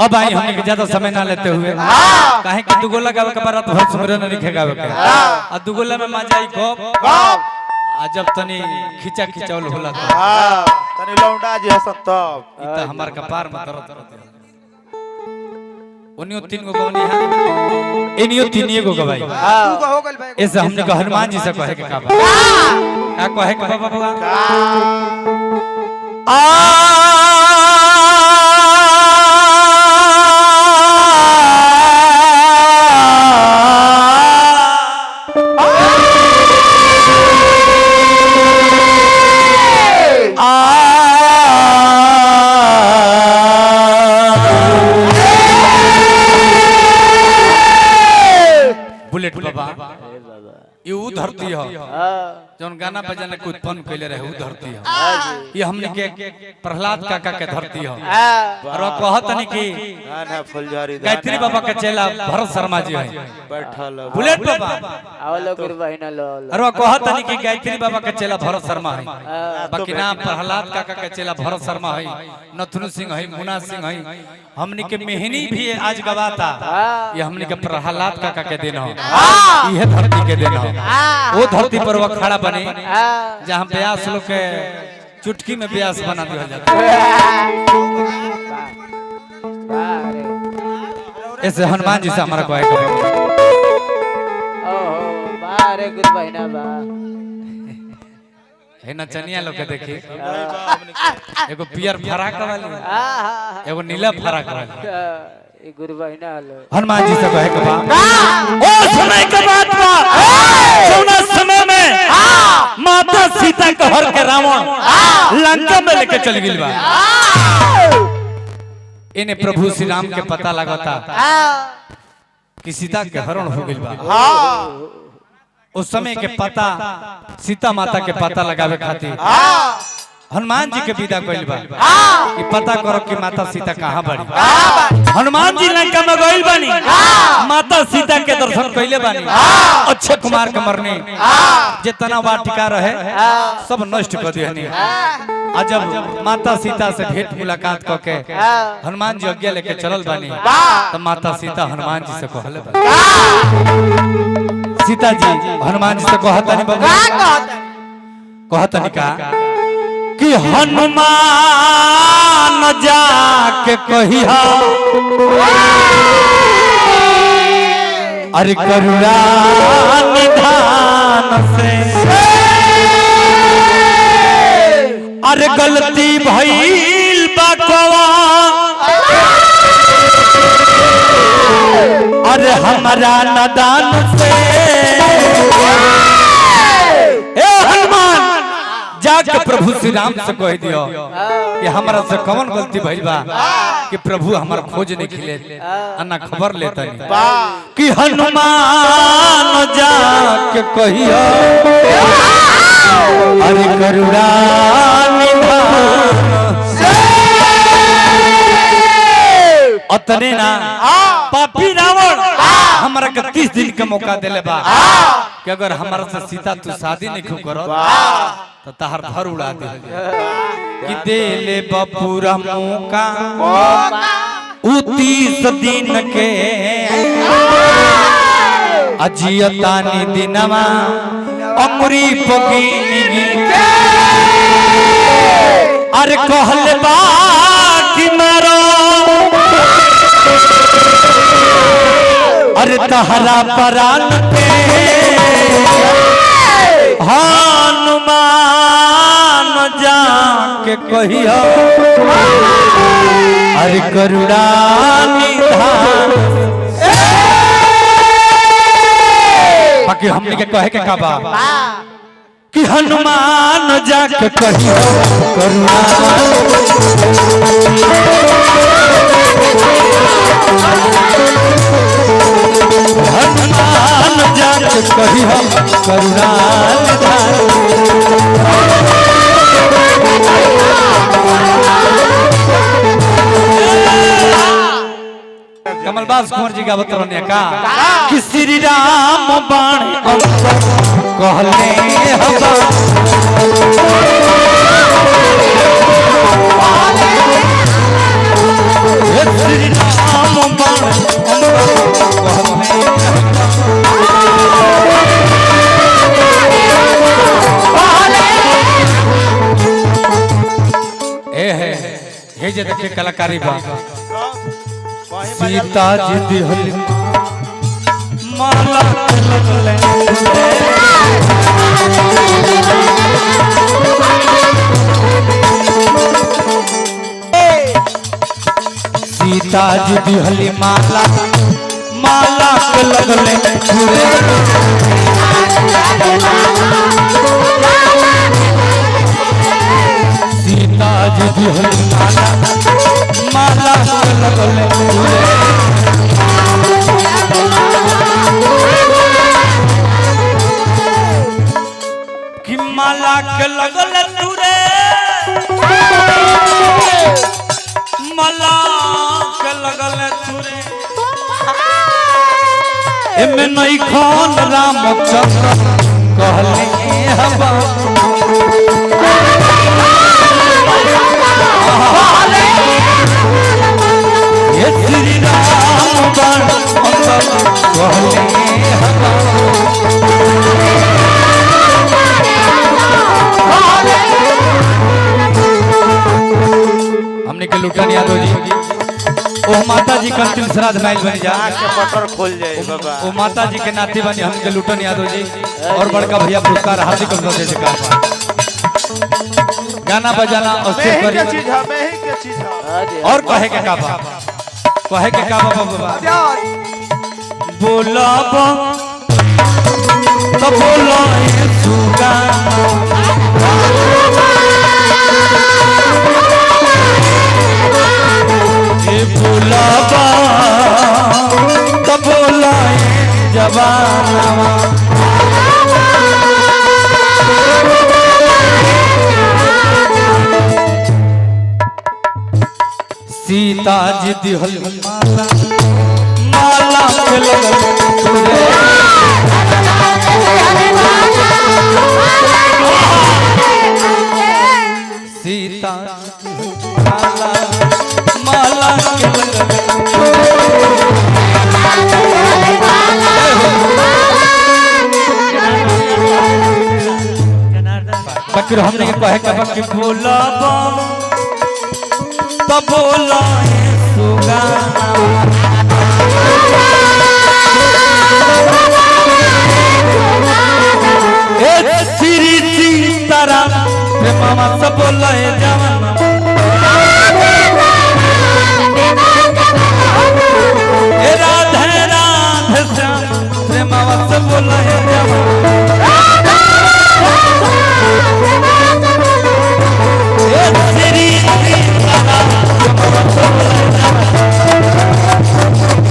अब आई हमने ज्यादा समय ना लेते हुए काहे कि दुगोला गावे के बात भर सुमरन नहीं गावे के आ दुगोला में मजा आई गप आ जब तनी खिचा खिचौल होला तनी लौंडा जी हसन तब ई त हमर कपार में दर्द करत ओनियो तीन गो गवनी है एनियो तीन गो गवाई तू को हो गइल भाई ऐसे हमने को हनुमान जी से कहे के का का कहे के बाबा बुलेट बाबा ये उ धरती है जौन गाना बजाने के उत्पन्न कैले रहे उ धरती है ये हमने के प्रहलाद काका के धरती है और कहत नहीं कि गाना फुलझड़ी गायत्री बाबा के चेला भरत शर्मा जी है बैठल बुलेट बाबा आवलो गुरु बहिना लो और कहत नहीं कि गायत्री बाबा के चेला भरत शर्मा है बाकी ना प्रहलाद काका के चेला भरत शर्मा है नथुनु सिंह है मुना सिंह है हमने के मेहनी भी आज गवाता ये हमने के प्रहलाद काका के दिन हो ये धरती के दिन हो वो धरती पर वो खड़ा बने जहाँ ब्यास लोग के चुटकी में ब्यास बना दिया जाता है ऐसे हनुमान जी से हमारा कोई ओहो बारे गुरु बहिना बा है ना चनिया लोग के देखी एगो पियर फराक वाली एगो नीला फराक वाली ये गुरु बहिना लो हनुमान जी से कहे के बा ओ समय के बात बा सोना समय में माता सीता के हर के रावण लंका में लेके चल गइल बा इने प्रभु श्री राम के पता लगता कि सीता के हरण हो गइल बा उस समय के पता सीता माता के पता लगावे खातिर हनुमान जी के विदा कइल बा कि पता करो कि माता सीता कहां बड़ी हनुमान जी लंका में गइल बानी माता सीता के दर्शन कइले बानी अक्षय कुमार के मरने जितना वाटिका रहे सब नष्ट कर दिहनी आ जब माता सीता से भेंट मुलाकात करके हनुमान जी आज्ञा लेके चलल बानी तो माता सीता हनुमान जी से कहले बानी सीता जी हनुमान जी से कहतनी बाबू कहतनी का कि हनुमान जाके कहिया अरे करुणा निधान से अरे गलती भइल बा अरे हमारा नादान से जाके प्रभु श्री राम से कह दियो कि हमारा से कौन गलती भइल बा कि प्रभु हमार खोज नहीं खिले अन्ना खबर लेता नहीं कि हनुमान जाके कहियो अरे करुणा अतने ना पापी रावण हमारा के 30 दिन के मौका देले बा कि अगर हमारा से सीता तू शादी नहीं खूब करो तो तहर घर उड़ा दे कि देले बपूरा मौका 30 दिन के अजियतानी दिनवा अमरी पगीनी अरे कहले बा कि मारो अरे तहरा परान पे हनुमान जाके कहियो अरे करुणा निधान बाकी हमने के कहे के का बा कि हनुमान जाके कहियो करुणा हनुमान जाके कहियो करुणा कमलबास कुंवर जी का बतरने का कि श्री राम बाण कहले हवा श्री राम के कलाकारी बा कहीं सीता जी दिहली माला लगले सीता जी दिहली माला माला के लगले पूरे सीता जी दिहली माला माला के लगले पूरे कि माला के लगले पूरे माला के लगले पूरे एमे नहीं खान रामचंद्र कहले हवा ये श्री राम बन कहले हवा हमने के लुटन यादव जी ओ माता जी का अंतिम श्राद्ध माइल बन जा आँख के पटर खोल जाए बाबा। ओ माता जी के नाती बनी हम के लुटन यादव जी और बड़का भैया पुरस्कार हार्दिक अभिनंदन देते का गाना बजाना और मैं स्टेज ही पर के चीज है, मैं ही के चीज है। और कहे के का बा कहे के का बाबा बोला बा तो बोला ये सुगा ये बोला बा तो बोला ये जवानवा सीता जी दिहल माला माला के लगल पूरे सीता माला माला के लगल बकर हमने के कहे के कि बोला तब बोला सुगाना ए श्री सीताराम प्रेमा सब बोला